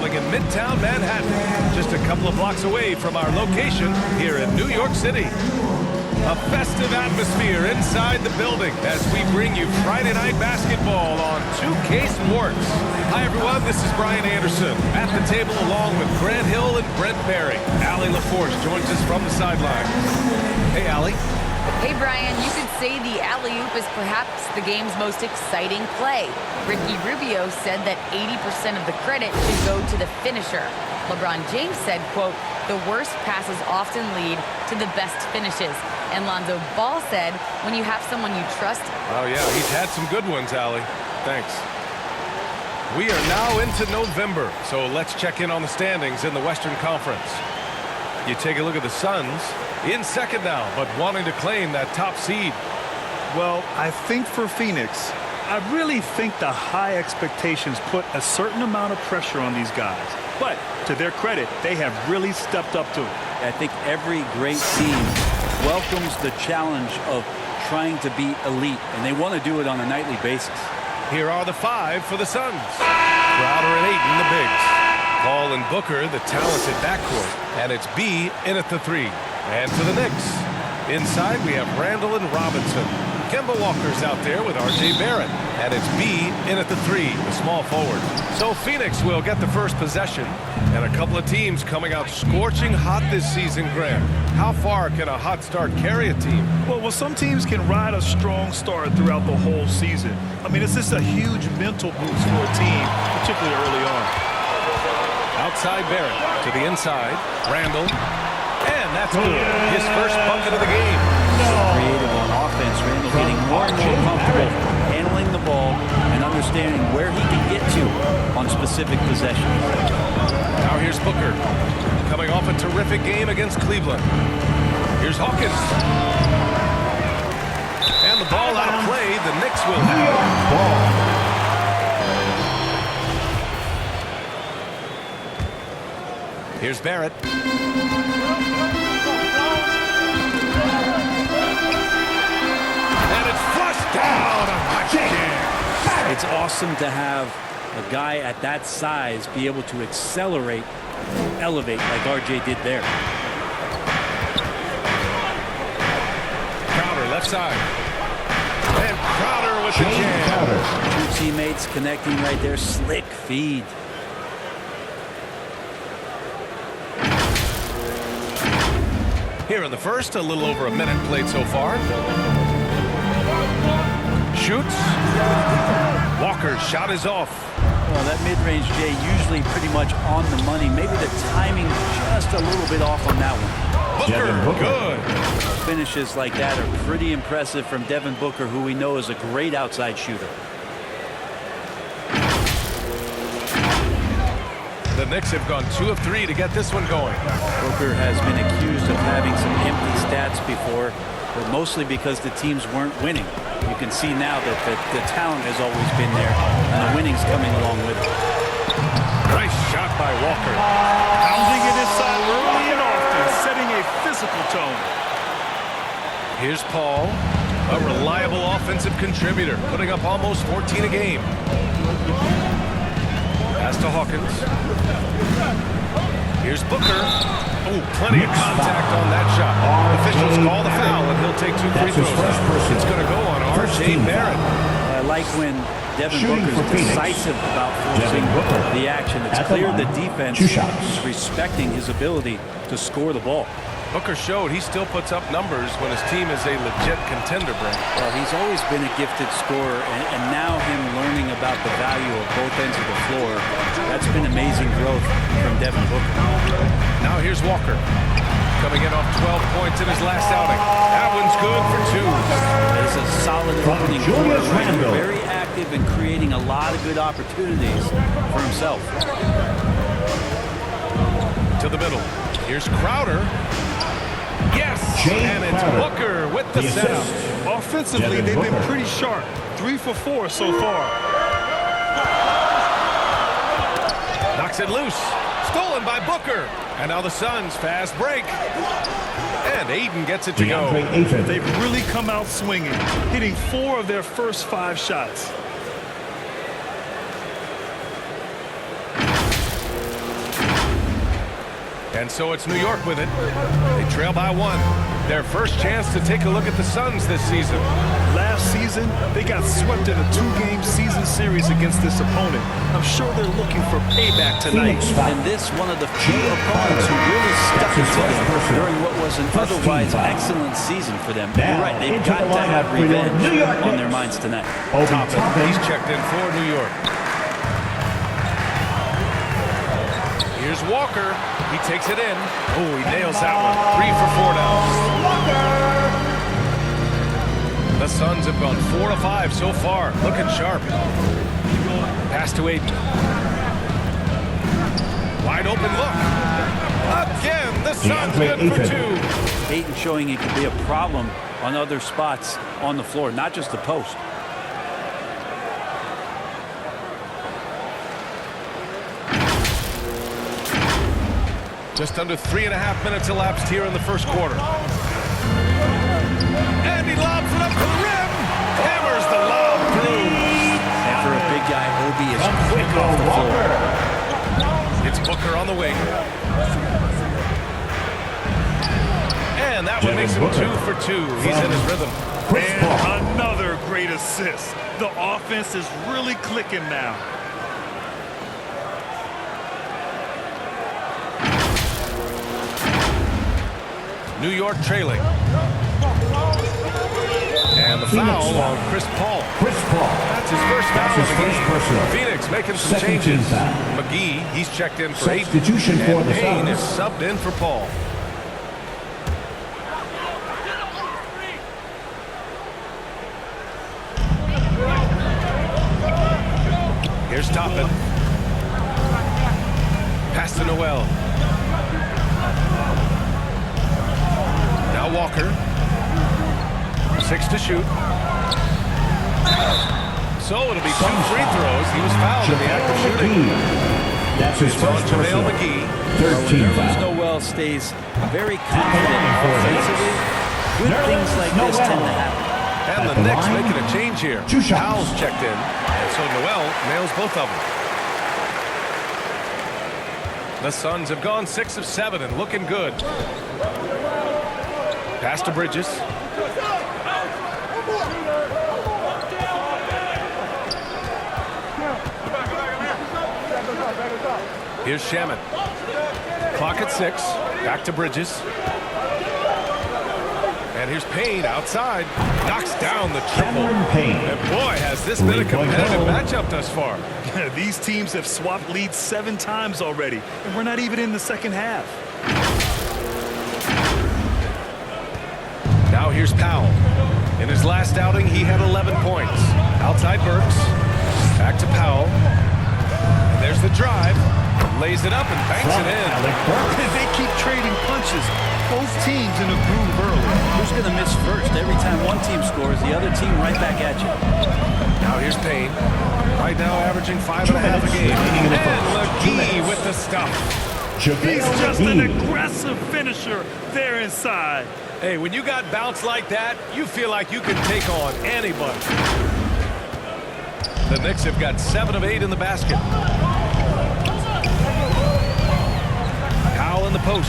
traveling in Midtown Manhattan, just a couple of blocks away from our location here in New York City. A festive atmosphere inside the building as we bring you Friday night basketball on 2K Sports. Hi everyone, this is Brian Anderson at the table along with Grant Hill and Brent Barry. Allie LaForce joins us from the sideline. Hey Allie. Hey Brian, you could say the alley-oop is perhaps the game's most exciting play. Ricky Rubio said that 80% of the credit should go to the finisher. LeBron James said, quote, "The worst passes often lead to the best finishes." And Lonzo Ball said, when you have someone you trust. Oh yeah, he's had some good ones, Allie. Thanks. We are now into November, so let's check in on the standings in the Western Conference. You take a look at the Suns, in second now, but wanting to claim that top seed. Well, I think for Phoenix, I really think the high expectations put a certain amount of pressure on these guys. But to their credit, they have really stepped up to it. I think every great team welcomes the challenge of trying to be elite, and they want to do it on a nightly basis. Here are the five for the Suns. Crowder and Ayton, the bigs. Paul and Booker, the talented backcourt. And it's B in at the three. And for the Knicks, inside we have Randall and Robinson. Kemba Walker's out there with R.J. Barrett. And it's B in at the three, the small forward. So Phoenix will get the first possession. And a couple of teams coming out scorching hot this season, Grant. How far can a hot start carry a team? Well, some teams can ride a strong start throughout the whole season. I mean, it's just a huge mental boost for a team, particularly early on. Outside Barrett to the inside. Randall. And that's good. His first bucket of the game. Creative on offense. Randall getting more and more comfortable handling the ball and understanding where he can get to on specific possessions. Now here's Booker. Coming off a terrific game against Cleveland. Here's Hawkins. And the ball out of play. The Knicks will have it. Here's Barrett. And it's flushed down. It's awesome to have a guy at that size be able to accelerate, elevate like RJ did there. Crowder left side. And Crowder with the jam. Two teammates connecting right there. Slick feed. Here in the first, a little over a minute played so far. Shoots. Walker's shot is off. Well, that mid-range, Jay, usually pretty much on the money. Maybe the timing just a little bit off on that one. Booker, good. Finishes like that are pretty impressive from Devin Booker, who we know is a great outside shooter. The Knicks have gone 2 of 3 to get this one going. Booker has been accused of having some empty stats before, but mostly because the teams weren't winning. You can see now that the talent has always been there, and the winning's coming along with it. Nice shot by Walker. Pounding it inside early and often, setting a physical tone. Here's Paul, a reliable offensive contributor, putting up almost 14 a game. Pass to Hawkins. Here's Booker. Oh, plenty of contact on that shot. Officials call the foul, and he'll take 2 free throws. It's going to go on R.J. Barrett. I like when Devin Booker's decisive about forcing the action. It's clear the defense is respecting his ability to score the ball. Booker showed he still puts up numbers when his team is a legit contender, Brent. Well, he's always been a gifted scorer, and now him learning about the value of both ends of the floor, that's been amazing growth from Devin Booker. Now here's Walker, coming in off 12 points in his last outing. That one's good for 2. It's a solid opening quarter. Very active and creating a lot of good opportunities for himself. To the middle. Here's Crowder. Yes, and it's Booker with the setup. Offensively, they've been pretty sharp. 3 for 4 so far. Knocks it loose. Stolen by Booker. And now the Suns fast break. And Ayton gets it to go. They've really come out swinging, hitting 4 of their first 5 shots. And so it's New York with it. They trail by 1. Their first chance to take a look at the Suns this season. Last season, they got swept in a 2-game season series against this opponent. I'm sure they're looking for payback tonight. And this one of the few opponents who really stuck it to them during what was an otherwise excellent season for them. You're right, they've got to have revenge on their minds tonight. Toppin, he's checked in for New York. Here's Walker. He takes it in. Oh, he nails that one. 3 for 4 now. The Suns have gone 4 of 5 so far. Looking sharp. Pass to Ayton. Wide open look. Again, the Suns good for 2. Ayton showing he can be a problem on other spots on the floor, not just the post. Just under 3.5 minutes elapsed here in the first quarter. And he lobs it up to the rim. Hammers the lob through. And for a big guy, Obi is quick off the floor. It's Booker on the wing. And that one makes him 2 for 2. He's in his rhythm. And another great assist. The offense is really clicking now. New York trailing. And the foul on Chris Paul. That's his first foul of the game. Phoenix making some changes. McGee, he's checked in for 8. And Payne is subbed in for Paul. Here's Toppin. Pass to Noel. Now Walker. 6 to shoot. So it'll be 2 free throws. He was fouled in the act of shooting. That's his first JaVale McGee. 13 foul. Noel stays very confident offensively. Good things like this tend to happen. And the Knicks making a change here. Powell's checked in. And so Noel nails both of them. The Suns have gone 6 of 7 and looking good. Pass to Bridges. Here's Shaman. Clock at 6. Back to Bridges. And here's Payne outside. Knocks down the triple. And boy, has this been a competitive matchup thus far. These teams have swapped leads 7 times already, and we're not even in the second half. Now here's Powell. In his last outing, he had 11 points. Outside Burks. Back to Powell. And there's the drive. Lays it up and banks it in. They keep trading punches. Both teams in a groove early. Who's going to miss first? Every time one team scores, the other team right back at you. Now here's Payne. Right now averaging 5.5 a game. And McGee with the stuff. He's just an aggressive finisher there inside. Hey, when you got bounce like that, you feel like you can take on anybody. The Knicks have got 7 of 8 in the basket. Powell in the post.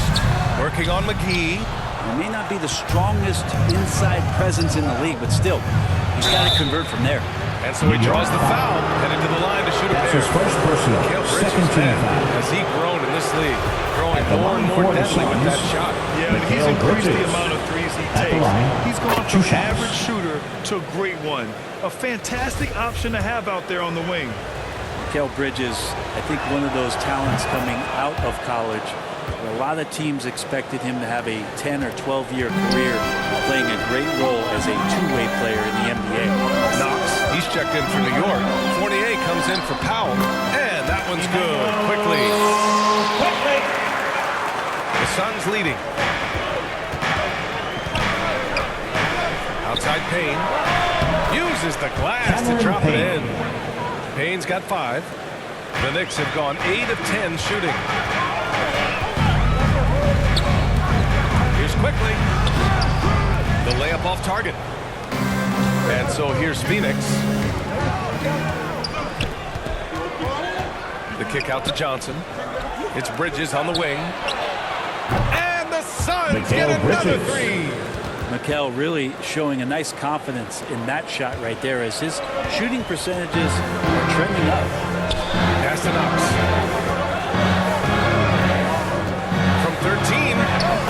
Working on McGee. He may not be the strongest inside presence in the league, but still, he's got to convert from there. And so he draws the foul, headed to the line to shoot a pair. That's his first personal. Second team foul. Has he grown in this league? Growing more and more deadly with that shot. Yeah, but he's increased the amount of threes he takes. He's gone from average shooter to a great one. A fantastic option to have out there on the wing. Mikal Bridges, I think one of those talents coming out of college. A lot of teams expected him to have a 10 or 12-year career playing a great role as a two-way player in the NBA. Knox, he's checked in for New York. Fournier comes in for Powell, and that one's good. Quickly. The Suns leading. Outside Payne. Uses the glass to drop it in. Payne's got 5. The Knicks have gone 8 of 10 shooting. Here's Quickly. The layup off target. And so here's Phoenix. The kick out to Johnson. It's Bridges on the wing. And the Suns Mikal get another Bridges. three. Mikal really showing a nice confidence in that shot right there as his shooting percentages are trending up. Pass to Knox. From 13,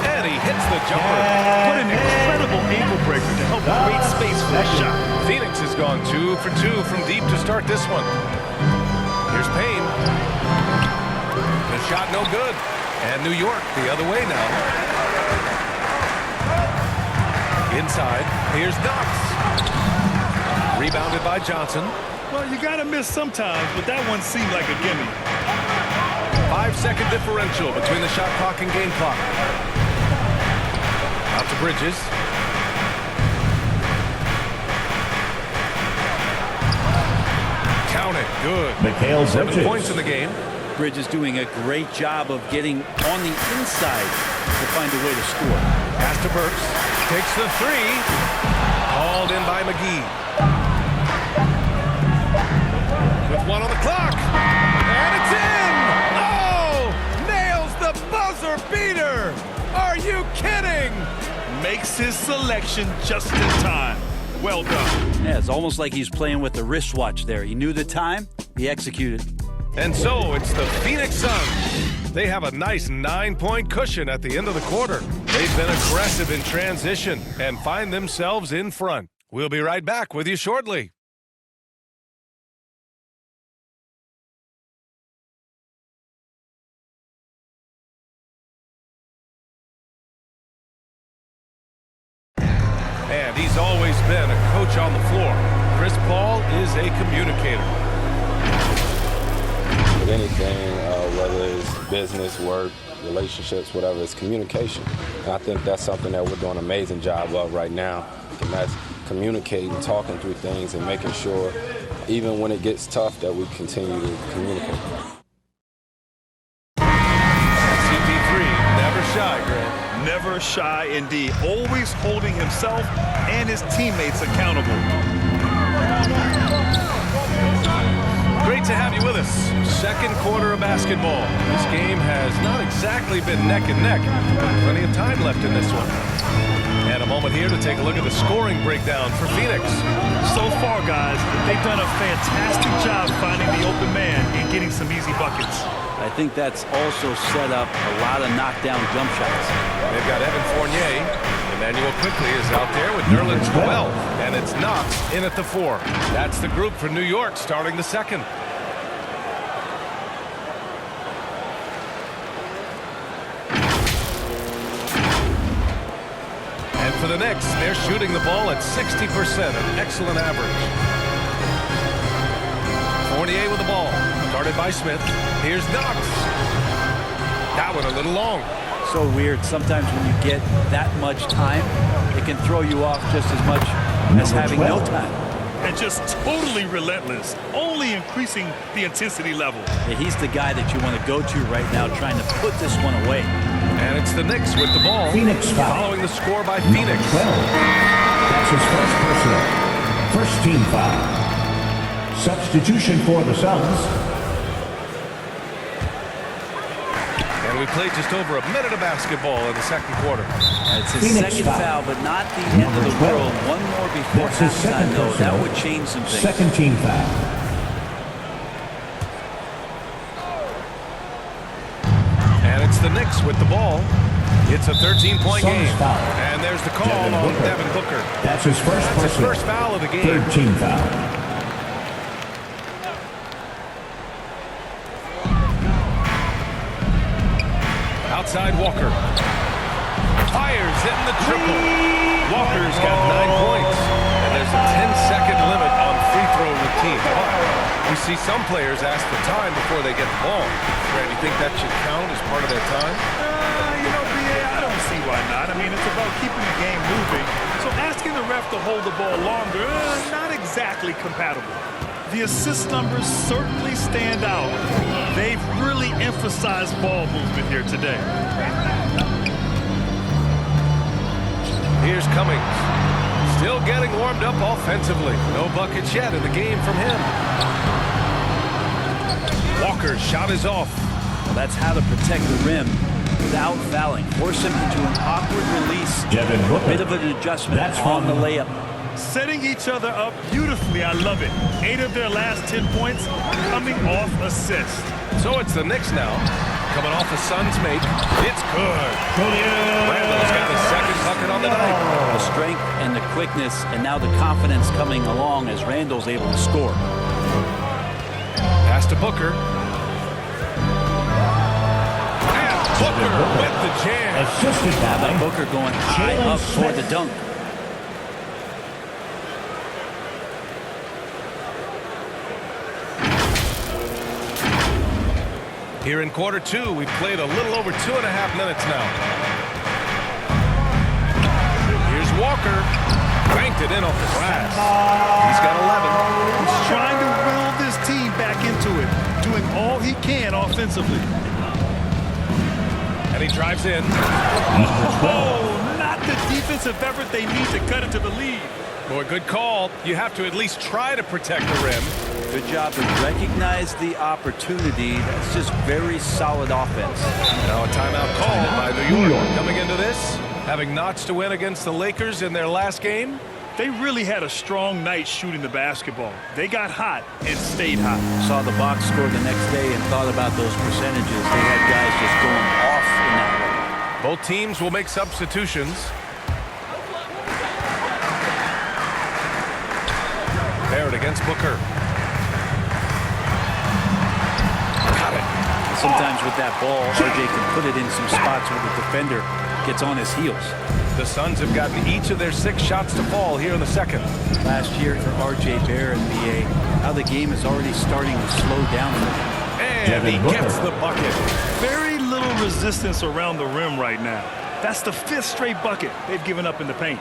and he hits the jumper. What an incredible ankle breaker to help create space for a shot. Phoenix has gone 2 for 2 from deep to start this one. Here's Payne. The shot no good. And New York the other way now. Inside, here's Knox. Rebounded by Johnson. Well, you got to miss sometimes, but that one seemed like a gimme. 5-second differential between the shot clock and game clock. Out to Bridges. Count it. Good. Mikal 7 Bridges. points in the game. Bridges doing a great job of getting on the inside to find a way to score. Pass to Burks. Takes the three. Called in by McGee. With 1 on the clock. And it's in! Oh! Nails the buzzer beater! Are you kidding? Makes his selection just in time. Well done. Yeah, it's almost like he's playing with the wristwatch there. He knew the time, he executed. And so it's the Phoenix Suns. They have a nice 9-point cushion at the end of the quarter. They've been aggressive in transition and find themselves in front. We'll be right back with you shortly. And he's always been a coach on the floor. Chris Paul is a communicator. With anything, whether it's business, work, relationships, whatever, it's communication. And I think that's something that we're doing an amazing job of right now. And that's communicating, talking through things, and making sure, even when it gets tough, that we continue to communicate. CP3, never shy, Grant. Never shy indeed. Always holding himself and his teammates accountable. Great to have you with us. Second quarter of basketball. This game has not exactly been neck and neck. Plenty of time left in this one. And a moment here to take a look at the scoring breakdown for Phoenix. So far, guys, they've done a fantastic job finding the open man and getting some easy buckets. I think that's also set up a lot of knockdown jump shots. They've got Evan Fournier. Emmanuel quickly is out there with Nerlens 12. And it's Knox in at the 4. That's the group for New York starting the second. And for the Knicks, they're shooting the ball at 60%, an excellent average. Fournier with the ball. Guarded by Smith. Here's Knox. That one a little long. So weird. Sometimes when you get that much time, it can throw you off just as much as having no time. And just totally relentless, only increasing the intensity level. Yeah, he's the guy that you want to go to right now, trying to put this one away. And it's the Knicks with the ball. Phoenix foul. Following the score by Number Phoenix. 12. That's his first personal. First team foul. Substitution for the Suns. And we played just over a minute of basketball in the second quarter. It's his Phoenix second foul. foul, but not the end of the Number 12. world. One more before That's his halftime, second though. That personal. would change some things. Second team foul. And it's the Knicks with the ball. It's a 13-point Suns game. foul. And there's the call Devin on Booker. Devin Booker. That's his first That's his personal. first foul of the game. Third team foul. Outside Walker. Fires in the triple. Walker's got 9 points. And there's a 10-second limit on free throw routine. But we see some players ask for time before they get the ball. Brad, you think that should count as part of their time? BA, I don't see why not. I mean, it's about keeping the game moving. So asking the ref to hold the ball longer, not exactly compatible. The assist numbers certainly stand out. They've really emphasized ball movement here today. Here's Cummings. Still getting warmed up offensively. No buckets yet in the game from him. Walker's shot is off. Well, that's how to protect the rim. without fouling. Force him into an awkward release. Devin Booker. Bit of an adjustment That's on the from- layup. Setting each other up beautifully. I love it. 8 of their last 10 points coming off assists. So it's the Knicks now. Coming off the Suns make. It's good. Randall's got his second bucket on the night. The strength and the quickness, and now the confidence coming along as Randall's able to score. Pass to Booker. And Booker with the jam. Assisted by Booker going high Jalen up for the Smith. dunk. Here in quarter two, we've played a little over 2.5 minutes now. Here's Walker. Banked it in off the glass. He's got 11. He's trying to will this team back into it, doing all he can offensively. And he drives in. Oh, not the defensive effort they need to cut into the lead. Boy, good call. You have to at least try to protect the rim. Good job to recognize the opportunity. That's just very solid offense. Now a timeout called by New York. Coming into this, having notched a win against the Lakers in their last game. They really had a strong night shooting the basketball. They got hot and stayed hot. Saw the box score the next day and thought about those percentages. They had guys just going off in that one. Both teams will make substitutions. Barrett against Booker. Got it. Sometimes with that ball, RJ can put it in some spots where the defender gets on his heels. The Suns have gotten each of their 6 shots to fall here in the second. Last year for RJ Barrett and BA, how the game is already starting to slow down for him. And he gets the bucket. Very little resistance around the rim right now. That's the 5th straight bucket they've given up in the paint.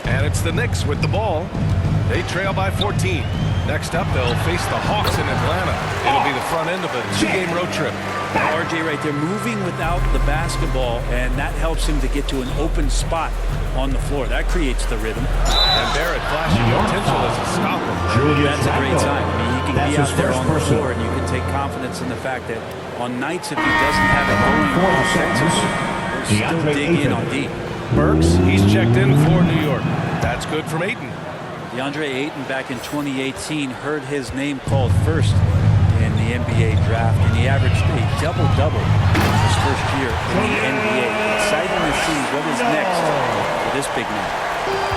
And it's the Knicks with the ball. They trail by 14. Next up, they'll face the Hawks in Atlanta. It'll be the front end of a 2-game road trip. RJ right there moving without the basketball, and that helps him to get to an open spot on the floor. That creates the rhythm. And Barrett flashing potential as a stopper. That's a great sign. I mean, he can That's be his out there first on the personal. floor, and you can take confidence in the fact that on nights if he doesn't have it going offensively, he'll still dig in on D. Burks, he's checked in for New York. That's good from Ayton. DeAndre Ayton back in 2018 heard his name called first in the NBA draft, and he averaged a double-double his first year in the NBA. Exciting to see what is next for this big man.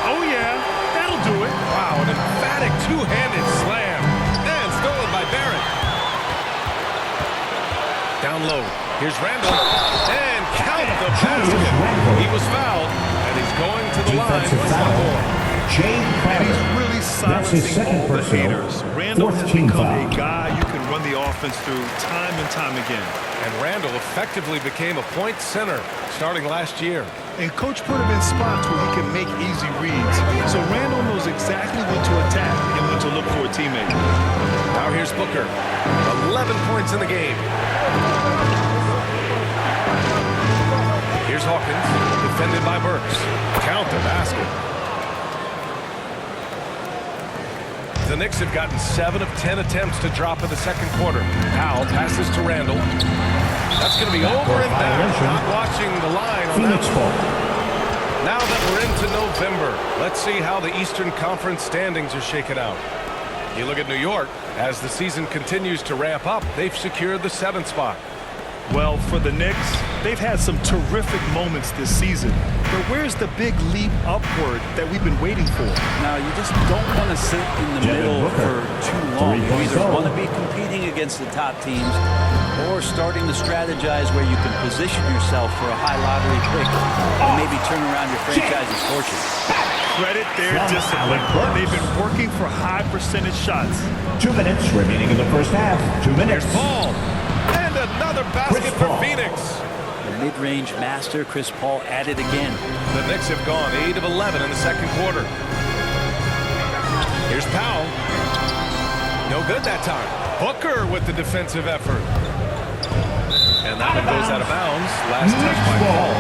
Oh, yeah, that'll do it. Wow, an emphatic two-handed slam. And stolen by Barrett. Down low. Here's Randall. And count the basket. He was fouled, and he's going to the line Defensive once foul. more. And he's really That's his silencing second all the personal. haters. Randall has Fourth team become foul. a guy you can run the offense through time and time again. And Randall effectively became a point center starting last year. And Coach put him in spots where he can make easy reads. So Randall knows exactly when to attack and when to look for a teammate. Now here's Booker. 11 points in the game. Here's Hawkins, defended by Burks. Count the basket. The Knicks have gotten 7 of 10 attempts to drop in the second quarter. Powell passes to Randall. That's going to be over and back. Not watching the line on Phoenix that. ball. Now that we're into November, let's see how the Eastern Conference standings are shaken out. You look at New York. As the season continues to ramp up, they've secured the 7th spot. Well, for the Knicks, they've had some terrific moments this season. But where's the big leap upward that we've been waiting for? Now, you just don't want to sit in the Devin middle Booker. for too long. You 3-point either goal. want to be competing against the top teams or starting to strategize where you can position yourself for a high lottery pick and maybe turn around your franchise's fortune. Credit their discipline. They've been working for high percentage shots. 2 minutes remaining in the first half. 2 minutes. Here's Paul. And another basket Chris for Paul. Phoenix. The mid-range master, Chris Paul, at it again. The Knicks have gone 8 of 11 in the second quarter. Here's Powell. No good that time. Booker with the defensive effort. And that one goes out of bounds. Last touch by Paul.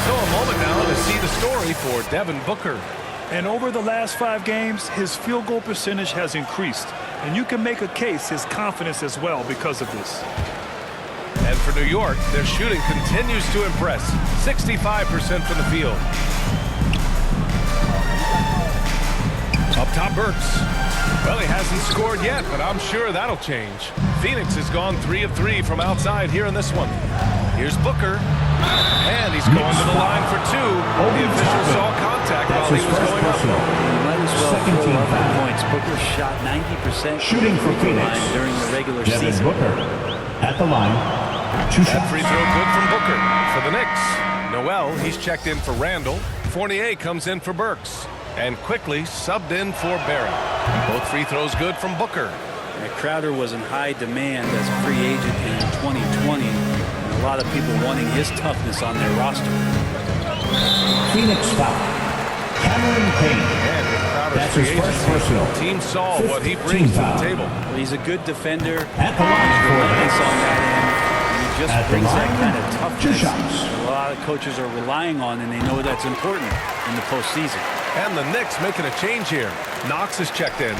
So a moment now to see the story for Devin Booker. And over the last 5 games, his field goal percentage has increased. And you can make a case his confidence as well because of this. And for New York, their shooting continues to impress. 65% from the field. Up top, Burks. Well, he hasn't scored yet, but I'm sure that'll change. Phoenix has gone 3 of 3 from outside here in this one. Here's Booker. And he's going to the line for 2. The official saw contact while he was going up. You might as well Second throw team up foul. points. Booker shot 90% Shooting for Phoenix. during the regular Devin season. Booker at the line. 2 That shots. free throw good from Booker. For the Knicks, Noel, he's checked in for Randall. Fournier comes in for Burks. And quickly subbed in for Barrett. Both free throws good from Booker. And Crowder was in high demand as a free agent in 2020. And a lot of people wanting his toughness on their roster. Phoenix foul. Cameron Payne. And with Crowder's That's free his first agency, personal. team saw what he 15 brings to the foul. table. Well, he's a good defender. At the line for Relentless on that end. And he just At the brings that line, kind of 2 toughness shots. that a lot of coaches are relying on, and they know that's important in the postseason. And the Knicks making a change here. Knox is checked in.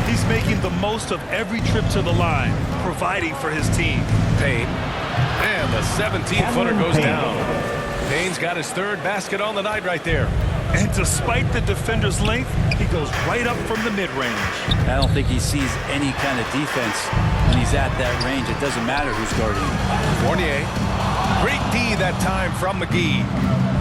He's making the most of every trip to the line, providing for his team. Payne. And the 17-footer Cameron goes Payne. down. Payne's got his 3rd basket on the night right there. And despite the defender's length, he goes right up from the mid-range. I don't think he sees any kind of defense when he's at that range. It doesn't matter who's guarding him. Fournier. Great D that time from McGee.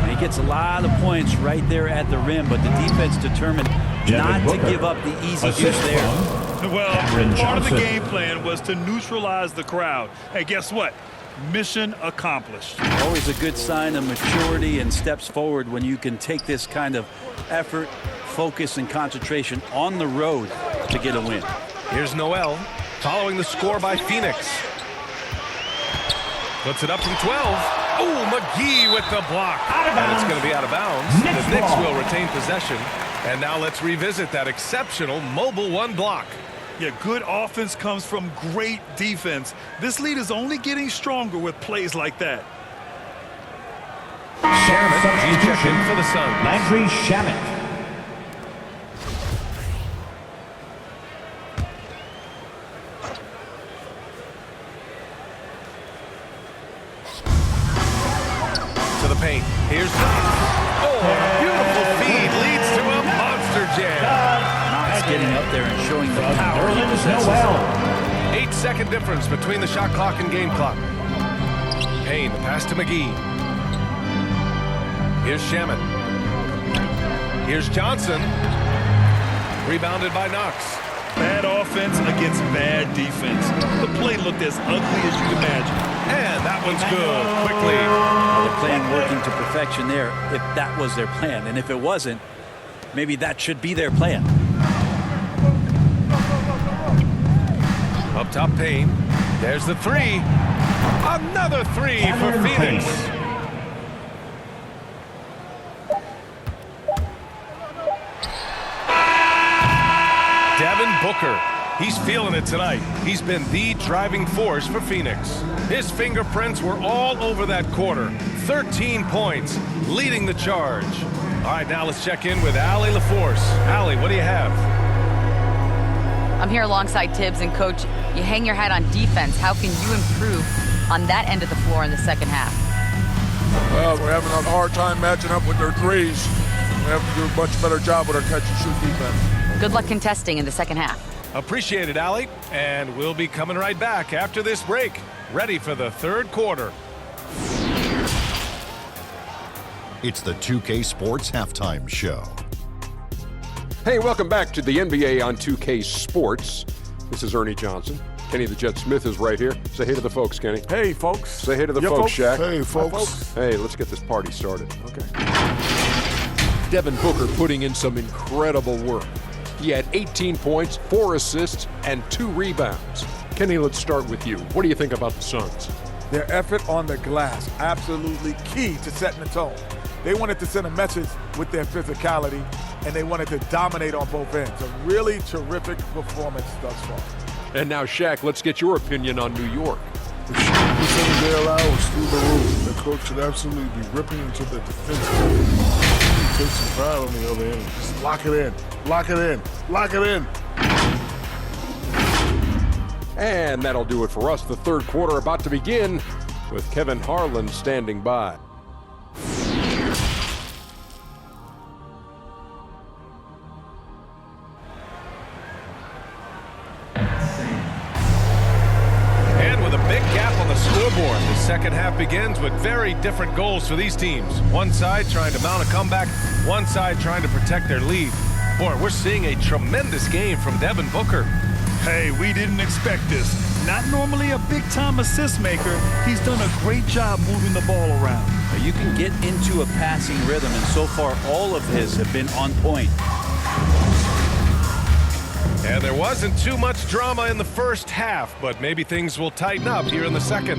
And he gets a lot of points right there at the rim, but the defense determined Devin not to Booker. give up the easy Assist dish there. from Well, Cameron part of the Johnson. game plan was to neutralize the crowd. Hey, guess what? Mission accomplished. Always a good sign of maturity and steps forward when you can take this kind of effort, focus, and concentration on the road to get a win. Here's Noel following the score by Phoenix. Puts it up from 12. Oh, McGee with the block. And it's going to be out of bounds. Knicks The Knicks ball. will retain possession. And now let's revisit that exceptional mobile 1 block. Yeah, good offense comes from great defense. This lead is only getting stronger with plays like that. Shamit, he's checked in for the Suns. Landry Shamit. To the paint. Here's Knox. Oh, a beautiful feed leads to a monster jam. Knox getting up there and showing the From power he Nerlens possesses. Noel. 8-second difference between the shot clock and game clock. Payne, the pass to McGee. Here's Shamit. Here's Johnson. Rebounded by Knox. Bad offense against bad defense. The play looked as ugly as you can imagine. And that one's good. Quickly. The plan working to perfection there, if that was their plan. And if it wasn't, maybe that should be their plan. Up top, Payne. There's the 3. Another 3 for Cameron Phoenix. Payne. Devin Booker. He's feeling it tonight. He's been the driving force for Phoenix. His fingerprints were all over that quarter. 13 points, leading the charge. All right, now let's check in with Allie LaForce. Allie, what do you have? I'm here alongside Tibbs, and Coach, you hang your hat on defense. How can you improve on that end of the floor in the second half? Well, we're having a hard time matching up with their threes. We have to do a much better job with our catch and shoot defense. Good luck contesting in the second half. Appreciate it, Allie. And we'll be coming right back after this break. Ready for the 3rd quarter. It's the 2K Sports Halftime Show. Hey, welcome back to the NBA on 2K Sports. This is Ernie Johnson. Kenny the Jet Smith is right here. Say hey to the folks, Kenny. Hey, folks. Say hey to the Yeah, folks, Shaq. Hey, folks. Hey, let's get this party started. Okay. Devin Booker putting in some incredible work. He had 18 points, 4 assists, and 2 rebounds. Kenny, let's start with you. What do you think about the Suns? Their effort on the glass, absolutely key to setting the tone. They wanted to send a message with their physicality, and they wanted to dominate on both ends. A really terrific performance thus far. And now, Shaq, let's get your opinion on New York. The shooting percentage they allow is through the roof. The coach should absolutely be ripping into the defensive to take some pride on the other end. Just lock it in. Lock it in. Lock it in. And that'll do it for us. The third quarter about to begin with Kevin Harlan standing by. And with a big gap on the scoreboard, the second half begins with very different goals for these teams. One side trying to mount a comeback, one side trying to protect their lead. Boy, we're seeing a tremendous game from Devin Booker. Hey, we didn't expect this. Not normally a big-time assist maker. He's done a great job moving the ball around. You can get into a passing rhythm, and so far all of his have been on point. And there wasn't too much drama in the first half, but maybe things will tighten up here in the second.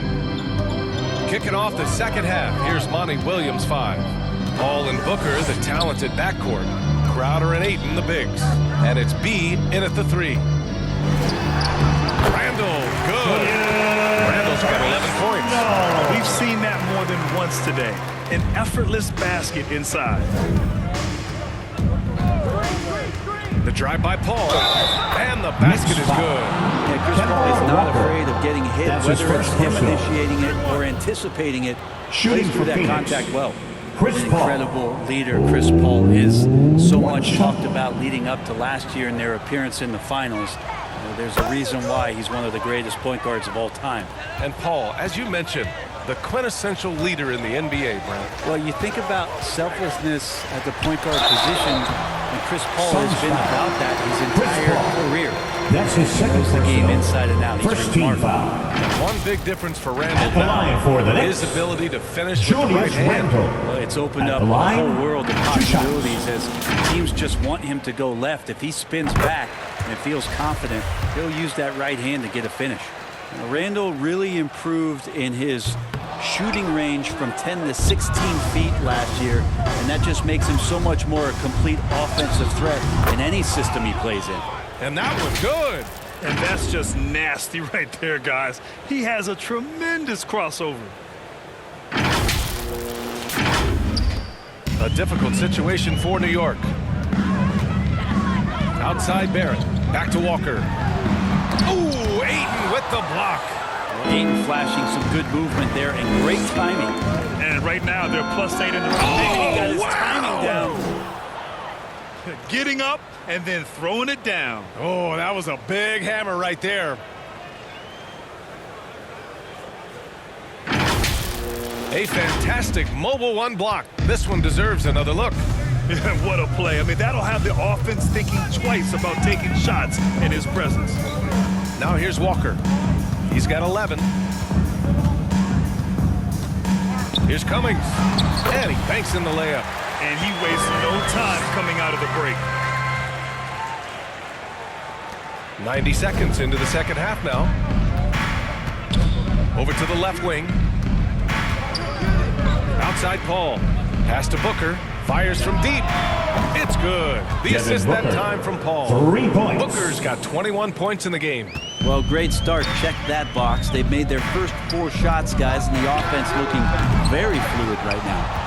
Kicking off the second half, here's Monty Williams 5. Paul and Booker, the talented backcourt. Crowder and Ayton, the bigs. And it's B in at the 3. Randall, good. Randall's got 11 points. We've seen that more than once today. An effortless basket inside. The drive by Paul. And the basket is good. Yeah, Chris Paul is not afraid of getting hit, That's his whether it's first him personal. initiating it or anticipating it. Shooting Plays for through that Phoenix. contact well. Chris An Paul. incredible leader Chris Paul is. So One much shot. talked about leading up to last year and their appearance in the finals. There's a reason why he's one of the greatest point guards of all time. And Paul, as you mentioned, the quintessential leader in the NBA, Brent. Well, you think about selflessness at the point guard position, and Chris Paul has been about that his entire career. That's his second Knows the game personal. inside and out. He's First team remarkable. foul. And one big difference for Randall At the line for the now, Knicks, his ability to finish with the right Julius hand. Randle. Well, it's opened At up the a line, whole world of 2 shots. possibilities as teams just want him to go left. If he spins back and feels confident, he'll use that right hand to get a finish. Now, Randall really improved in his shooting range from 10 to 16 feet last year, and that just makes him so much more a complete offensive threat in any system he plays in. And that was good. And that's just nasty right there, guys. He has a tremendous crossover. A difficult situation for New York. Outside Barrett. Back to Walker. Ooh, Ayton with the block. Ayton flashing some good movement there and great timing. And right now, they're +8 in the round. He got his wow. timing down. Getting up and then throwing it down. Oh, that was a big hammer right there. A fantastic mobile one block. This one deserves another look. What a play. I mean, that'll have the offense thinking twice about taking shots in his presence. Now here's Walker. He's got 11. Here's Cummings. And he banks in the layup. And he wastes no time coming out of the break. 90 seconds into the second half now. Over to the left wing. Outside Paul. Pass to Booker. Fires from deep. It's good. The Devin assist that Booker. time from Paul. 3 points. Booker's got 21 points in the game. Well, great start. Check that box. They've made their first 4 shots, guys, and the offense looking very fluid right now.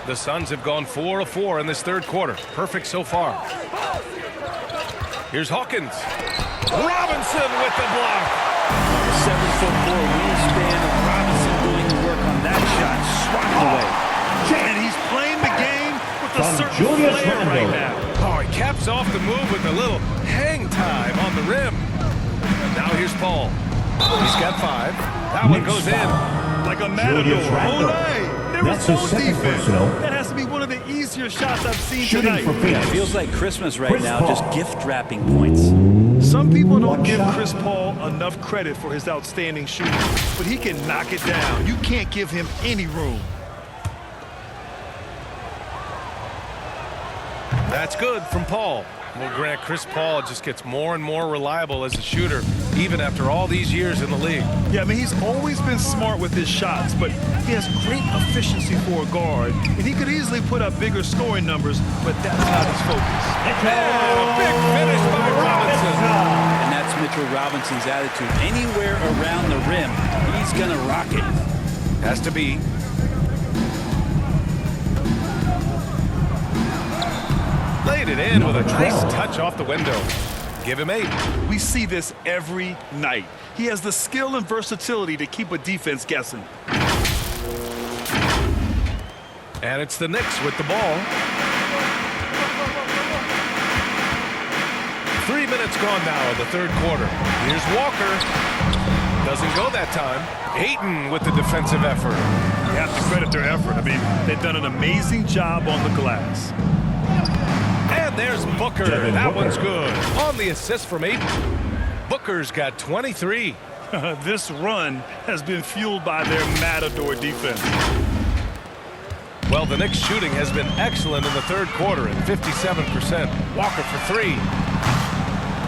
The Suns have gone 4 of 4 in this third quarter. Perfect so far. Here's Hawkins. Robinson with the block. The 7'4" wingspan of Robinson doing the work on that shot. Swatted away. And he's playing the game with a From certain Julius flair right Randle. now. Oh, he caps off the move with a little hang time on the rim. Now here's Paul. He's got 5. That one Knicks goes in. foul. Like a matador. Julius Randle. Olé! There That's was no his second defense. personal. That has to be one of the easier shots I've seen Shooting tonight. for Phoenix. Feels like Christmas right Chris now, Paul. just gift wrapping points. Some people don't One give shot. Chris Paul enough credit for his outstanding shooting, but he can knock it down. You can't give him any room. That's good from Paul. Well, Grant, Chris Paul just gets more and more reliable as a shooter, even after all these years in the league. Yeah, I mean, he's always been smart with his shots, but he has great efficiency for a guard, and he could easily put up bigger scoring numbers, but that's not his focus. And a big finish by Robinson. And that's Mitchell Robinson's attitude. Anywhere around the rim, he's going to rock it. Has to be. Laid it in with a nice touch off the window. Give him 8. We see this every night. He has the skill and versatility to keep a defense guessing. And it's the Knicks with the ball. 3 minutes gone now in the third quarter. Here's Walker. Doesn't go that time. Ayton with the defensive effort. You have to credit their effort. I mean, they've done an amazing job on the glass. And there's Booker. That one's good. On the assist from Ayton. Booker's got 23. This run has been fueled by their matador defense. Well, the Knicks shooting has been excellent in the third quarter at 57%. Walker for 3.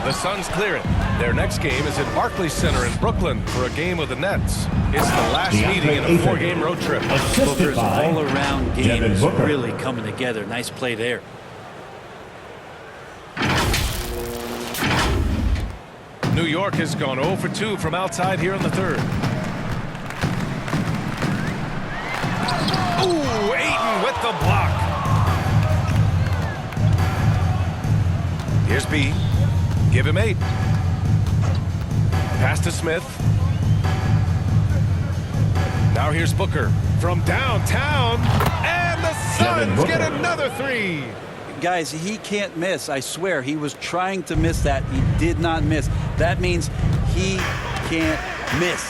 The Suns clear it. Their next game is at Barclays Center in Brooklyn for a game with the Nets. It's the last meeting in a 4-game road trip. Booker's all-around game is really coming together. Nice play there. New York has gone 0 for 2 from outside here in the third. Ooh, Ayton with the block. Here's B. Give him 8. Pass to Smith. Now here's Booker from downtown. And the Suns get another 3. Guys, he can't miss. I swear, he was trying to miss that. He did not miss. That means he can't miss.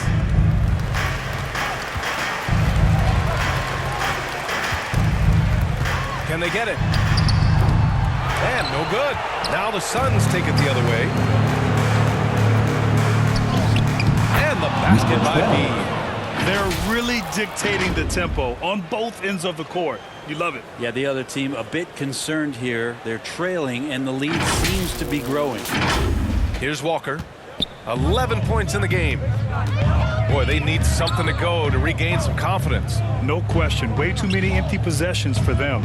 Can they get it? And no good. Now the Suns take it the other way. And the basket by B. They're really dictating the tempo on both ends of the court. You love it. Yeah, the other team a bit concerned here. They're trailing, and the lead seems to be growing. Here's Walker. 11 points in the game. Boy, they need something to go to regain some confidence. No question. Way too many empty possessions for them.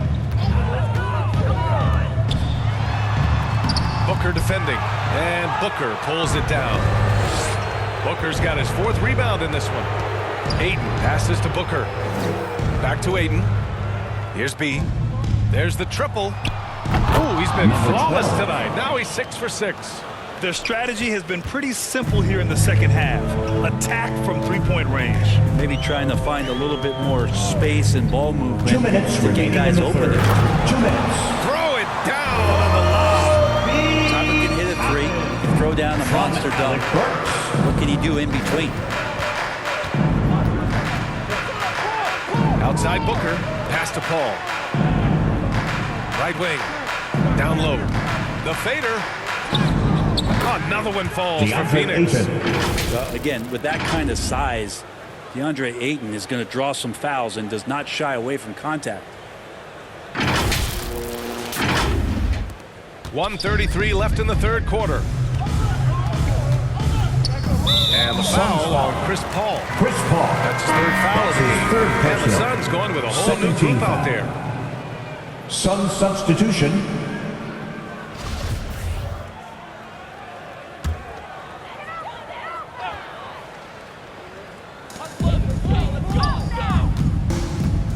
Booker defending. And Booker pulls it down. Booker's got his 4th rebound in this one. Ayton passes to Booker. Back to Ayton. Here's B. There's the triple. Oh, he's been flawless tonight. Now he's 6 for 6. Their strategy has been pretty simple here in the second half. Attack from 3-point range. Maybe trying to find a little bit more space and ball movement 2 minutes to get guys open. 2 minutes. Throw it down on the lob. Tyler can hit a 3. He can throw down a monster dunk. What can he do in between? Outside Booker. Pass to Paul. Right wing. Down low. The fader. Another one falls for Phoenix. Again, with that kind of size, DeAndre Ayton is going to draw some fouls and does not shy away from contact. 1:33 left in the third quarter. And the foul on Chris Paul. Chris Paul. That's his 3rd foul of the game. And the Suns going with a whole new group out there. Suns substitution.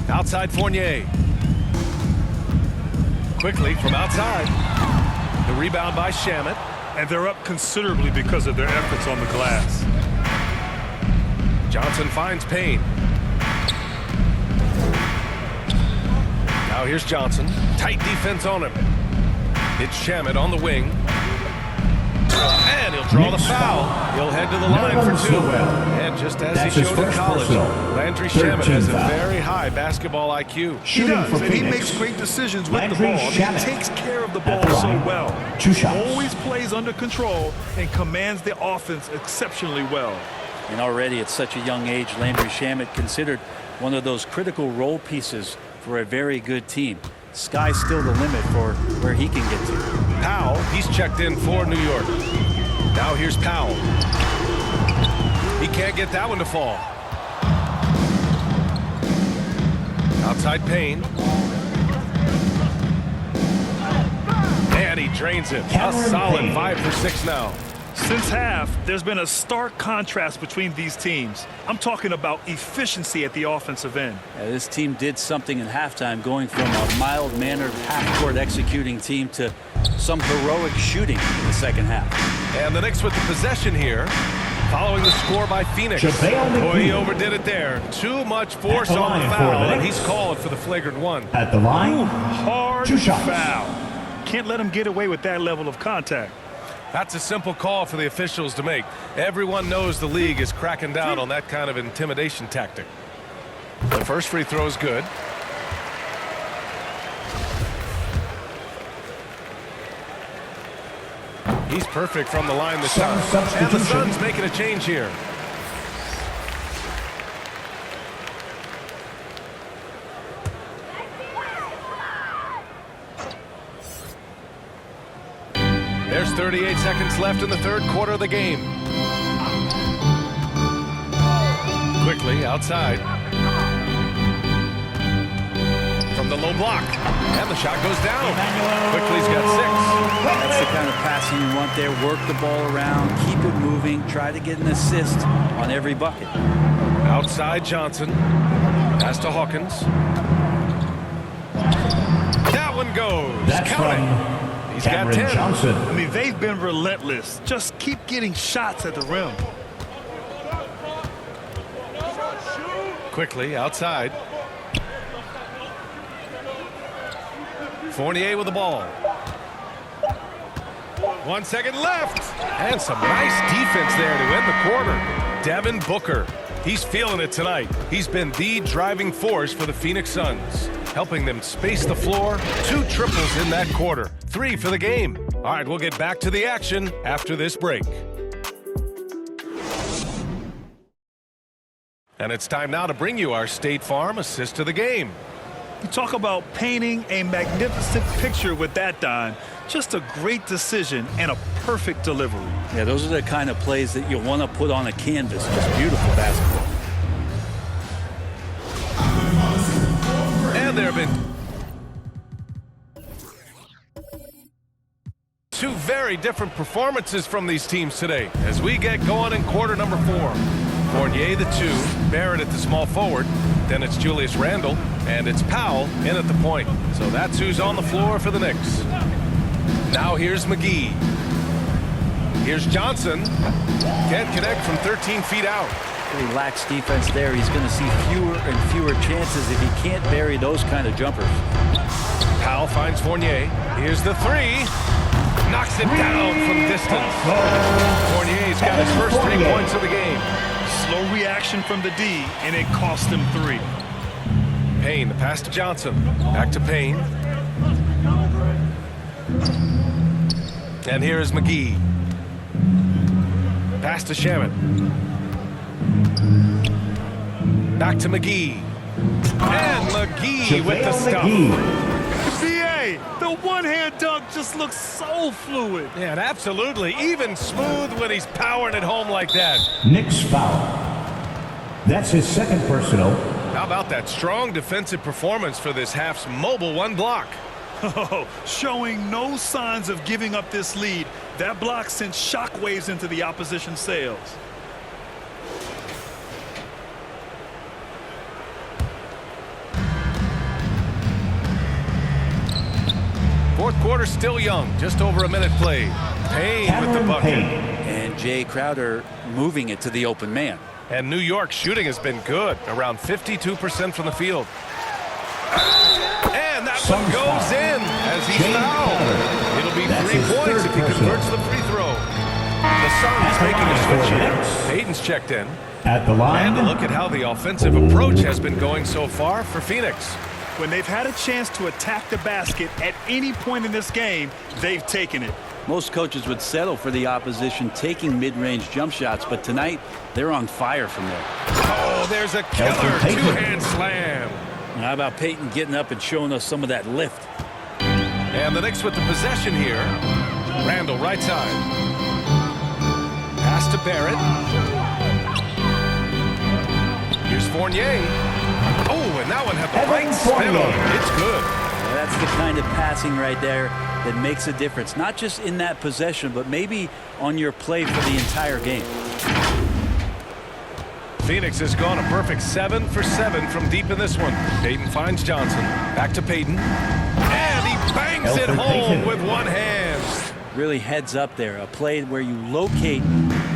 Outside Fournier. Quickly from outside. The rebound by Shamet. And they're up considerably because of their efforts on the glass. Johnson finds Payne. Now here's Johnson. Tight defense on him. It's Shamet on the wing. And he'll draw the foul. He'll head to the line for 2. And just as he showed in college, Landry Shamet has a very high basketball IQ. He does, and he makes great decisions with the ball. He takes care of the ball so well. He always plays under control and commands the offense exceptionally well. And already at such a young age, Landry Shamet considered one of those critical role pieces for a very good team. Sky's still the limit for where he can get to. Powell, he's checked in for New York. Now here's Powell. He can't get that one to fall. Outside Payne. And he drains it. A solid 5 for 6 now. Since half, there's been a stark contrast between these teams. I'm talking about efficiency at the offensive end. This team did something in halftime, going from a mild-mannered half-court executing team to some heroic shooting in the second half. And the Knicks with the possession here, following the score by Phoenix. Boy, he overdid it there. Too much force on the foul, and he's called for the flagrant one. At the line, Hard 2 shots. foul. Can't let him get away with that level of contact. That's a simple call for the officials to make. Everyone knows the league is cracking down on that kind of intimidation tactic. The first free throw is good. He's perfect from the line this time. And the Suns making a change here. There's 38 seconds left in the third quarter of the game. Quickly outside. From the low block. And the shot goes down. Quickly's got 6. That's the kind of passing you want there. Work the ball around, keep it moving, try to get an assist on every bucket. Outside Johnson. Pass to Hawkins. That one goes. That's Count it. from He's got 10. Johnson. I mean, they've been relentless. Just keep getting shots at the rim. Quickly outside. Fournier with the ball. 1 second left. And some nice defense there to end the quarter. Devin Booker. He's feeling it tonight. He's been the driving force for the Phoenix Suns, helping them space the floor. 2 triples in that quarter. 3 for the game. All right, we'll get back to the action after this break. And it's time now to bring you our State Farm assist of the game. You talk about painting a magnificent picture with that, Don. Just a great decision and a perfect delivery. Yeah, those are the kind of plays that you want to put on a canvas. Just beautiful basketball. And there have been 2 very different performances from these teams today as we get going in quarter number 4. Fournier the 2, Barrett at the small forward, then it's Julius Randle, and it's Powell in at the point. So that's who's on the floor for the Knicks. Now here's McGee. Here's Johnson. Can't connect from 13 feet out. He lacks defense there. He's going to see fewer and fewer chances if he can't bury those kind of jumpers. Powell finds Fournier. Here's the 3. Knocks it down from distance. Fournier's got his first 3 points of the game. Slow reaction from the D, and it cost him 3. Payne, the pass to Johnson. Back to Payne. And here is McGee. Pass to Shaman. Back to McGee. And McGee with the stuff. BA, the one-hand dunk just looks so fluid. Yeah, and absolutely even smooth when he's powering it home like that. Knicks foul. That's his second personal. How about that strong defensive performance for this half's mobile 1 block? Oh, showing no signs of giving up this lead. That block sent shockwaves into the opposition sails. Fourth quarter still young, just over a minute played. Payne with the bucket. And Jay Crowder moving it to the open man. And New York's shooting has been good, around 52% from the field. And that one goes in as he's fouled. It'll be 3 points if he converts the free throw. The Suns making a switch here. Payton's checked in. At the line. And look at how the offensive approach has been going so far for Phoenix. When they've had a chance to attack the basket at any point in this game, they've taken it. Most coaches would settle for the opposition taking mid-range jump shots, but tonight they're on fire from there. Oh, there's a killer 2-hand slam. And how about Payton getting up and showing us some of that lift? And the Knicks with the possession here. Randle right side. Pass to Barrett. Here's Fournier. Oh, and that one had the right spin on it. It's good. That's the kind of passing right there that makes a difference, not just in that possession, but maybe on your play for the entire game. Phoenix has gone a perfect 7 for 7 from deep in this one. Payton finds Johnson. Back to Payton. And he bangs it home with one hand. Really heads up there. A play where you locate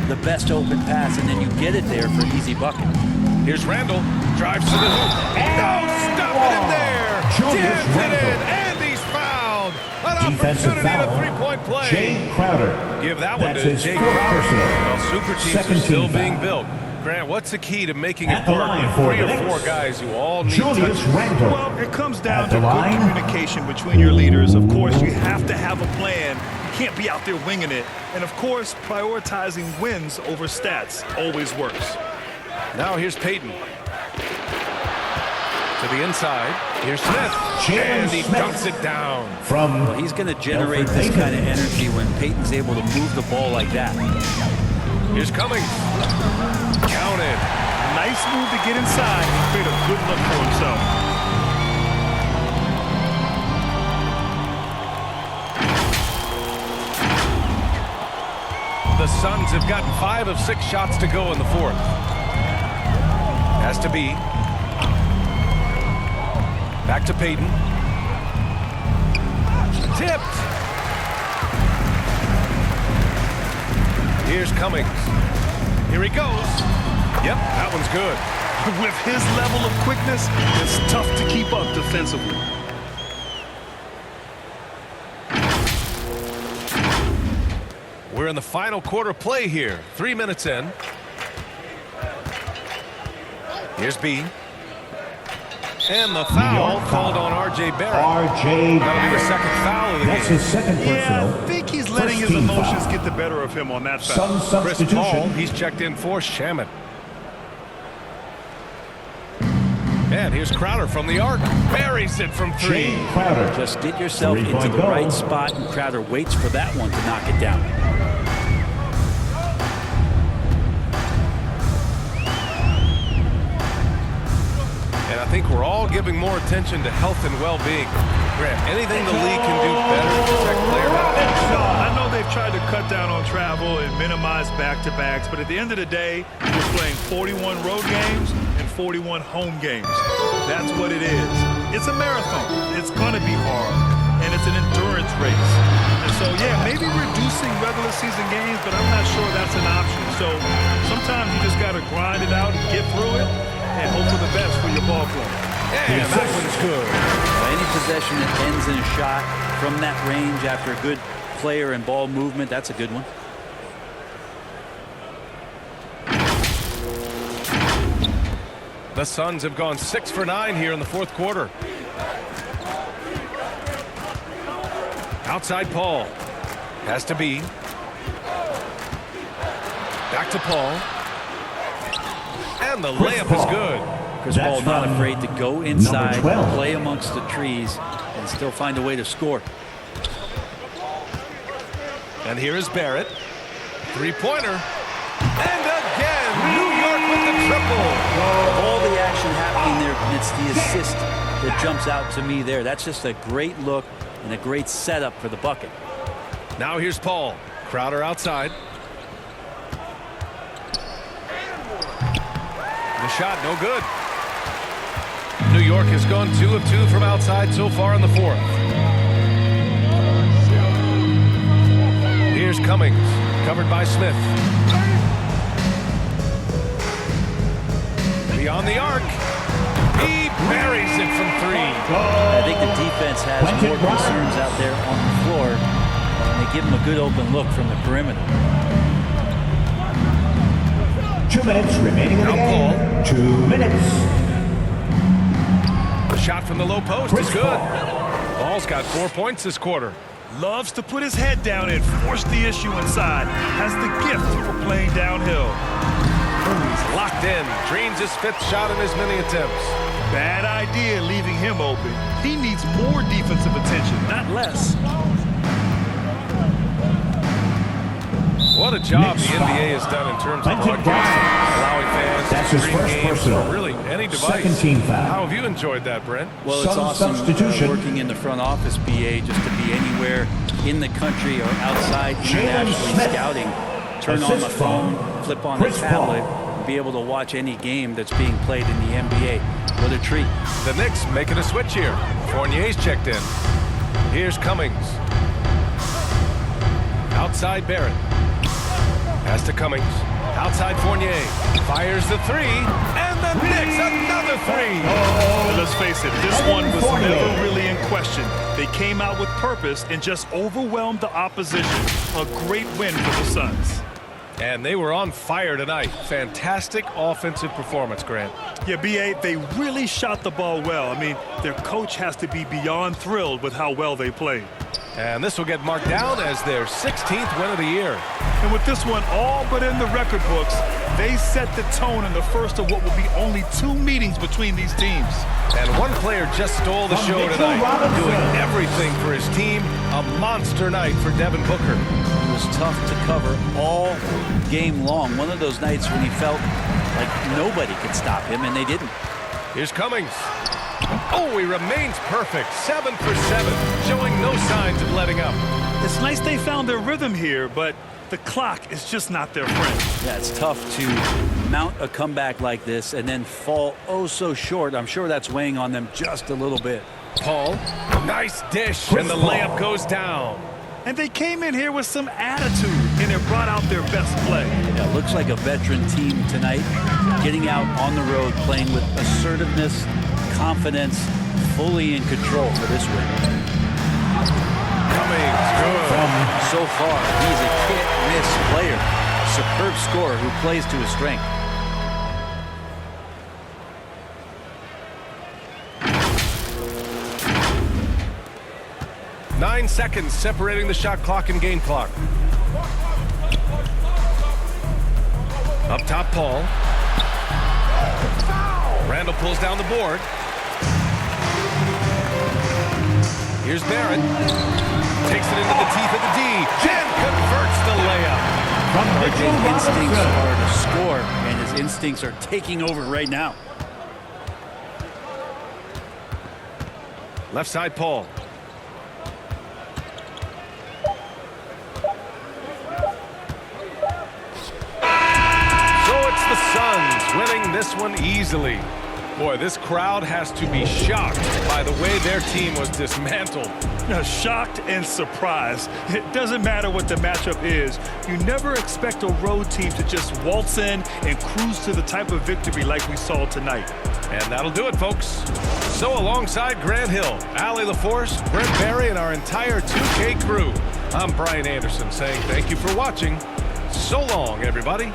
the best open pass and then you get it there for easy bucket. Here's Randall. Drives to the hoop. No, stop it in there. Jams it in. And he's fouled. An opportunity in a three-point play. Jay Crowder. Give that one That's to his Jay fourth Crowder. personal. Well, super teams Second are still team being foul. built. Grant, what's the key to making At it the work line with for 3 or the 4 Knicks, guys who all need Julius touches? Randle. Well, it comes down At to the good line. communication between your leaders. Of course, you have to have a plan. You can't be out there winging it. And, of course, prioritizing wins over stats always works. Now here's Payton. To the inside. Here's Smith. And he Smith. dunks it down. From Well, he's going to generate this Payton. kind of energy when Peyton's able to move the ball like that. Here's Cummings. Counted. Nice move to get inside and create a good look for himself. The Suns have gotten 5 of 6 shots to go in the fourth. Has to be. Back to Payton. Tipped. Here's Cummings. Here he goes. Yep, that one's good. With his level of quickness, it's tough to keep up defensively. We're in the final quarter play here. 3 minutes in. Here's B. And the foul called on R.J. Barrett. R.J. That'll be the second foul of the That's game. his second personal. Yeah, I think he's letting his First team emotions foul. get the better of him on that foul. Some Chris Paul, substitution. he's checked in for Shaman. And here's Crowder from the arc. Buries it from 3. Jay Crowder. Just get yourself into Three-point the goal. right spot, and Crowder waits for that one to knock it down. And I think we're all giving more attention to health and well-being. Grant, anything the league can do better to protect player health? No, I know they've tried to cut down on travel and minimize back-to-backs, but at the end of the day, you're playing 41 road games and 41 home games. That's what it is. It's a marathon. It's going to be hard, and it's an endurance race. And so, yeah, maybe reducing regular season games, but I'm not sure that's an option. So sometimes you just got to grind it out and get through it and hope for the best for your ball club. And that one's good. Any possession that ends in a shot from that range after a good player and ball movement, that's a good one. The Suns have gone 6 for 9 here in the fourth quarter. Outside Paul. Has to be. Back to Paul. And the layup is good. Chris Paul That's not from afraid to go inside, number 12. play amongst the trees, and still find a way to score. And here is Barrett. Three-pointer. And again, New York with the triple. All the action happening there, and it's the assist that jumps out to me there. That's just a great look and a great setup for the bucket. Now here's Paul. Crowder outside. The shot, no good. New York has gone 2 of 2 from outside so far in the fourth. Here's Cummings, covered by Smith. Beyond the arc. He buries it from 3. I think the defense has more concerns out there on the floor, and they give him a good open look from the perimeter. 2 minutes remaining in the game. 2 minutes. The shot from the low post Chris is good. Paul. Ball's got 4 points this quarter. Loves to put his head down and force the issue inside. Has the gift for playing downhill. He's locked in. Dreams his 5th shot in as many attempts. Bad idea leaving him open. He needs more defensive attention, not less. What a job Knicks the NBA has done in terms of Quentin broadcasting, Grimes. allowing fans That's his extreme first game personal. for really any device. Second team foul. How have you enjoyed that, Brent? Well, it's Some awesome substitution. working in the front office, BA, just to be anywhere in the country or outside Jalen internationally Smith. scouting. Turn on the Assist phone, from flip on the Chris tablet, Paul. and be able to watch any game that's being played in the NBA. What a treat. The Knicks making a switch here. Fournier's checked in. Here's Cummings. Outside Barrett. Pass to Cummings. Outside Fournier. Fires the three. And the Knicks another three. And let's face it, this one was never really in question. They came out with purpose and just overwhelmed the opposition. A great win for the Suns. And they were on fire tonight. Fantastic offensive performance, Grant. Yeah, BA, they really shot the ball well. I mean, their coach has to be beyond thrilled with how well they played. And this will get marked down as their 16th win of the year. And with this one all but in the record books, they set the tone in the first of what will be only 2 meetings between these teams. And one player just stole the show tonight, doing everything for his team. A monster night for Devin Booker. It was tough to cover all game long. One of those nights when he felt like nobody could stop him, and they didn't. Here's Cummings. Oh, he remains perfect. 7 for 7, showing no signs of letting up. It's nice they found their rhythm here, but the clock is just not their friend. Yeah, it's tough to mount a comeback like this and then fall oh so short. I'm sure that's weighing on them just a little bit. Paul, nice dish, and the layup goes down. And they came in here with some attitude, and it brought out their best play. Yeah, looks like a veteran team tonight, getting out on the road, playing with assertiveness, confidence, fully in control for this win. Cummings, good. So far, he's a can't-miss player. Superb scorer who plays to his strength. Nine seconds separating the shot clock and game clock. Up top, Paul. Randall pulls down the board. Here's Barrett. Takes it into the teeth of the D. And converts the layup. His instincts are to score, and his instincts are taking over right now. Left side, Paul. The Suns winning this one easily. Boy, this crowd has to be shocked by the way their team was dismantled. Now, shocked and surprised. It doesn't matter what the matchup is. You never expect a road team to just waltz in and cruise to the type of victory like we saw tonight. And that'll do it, folks. So alongside Grant Hill, Allie LaForce, Brent Barry, and our entire 2K crew, I'm Brian Anderson saying thank you for watching. So long, everybody.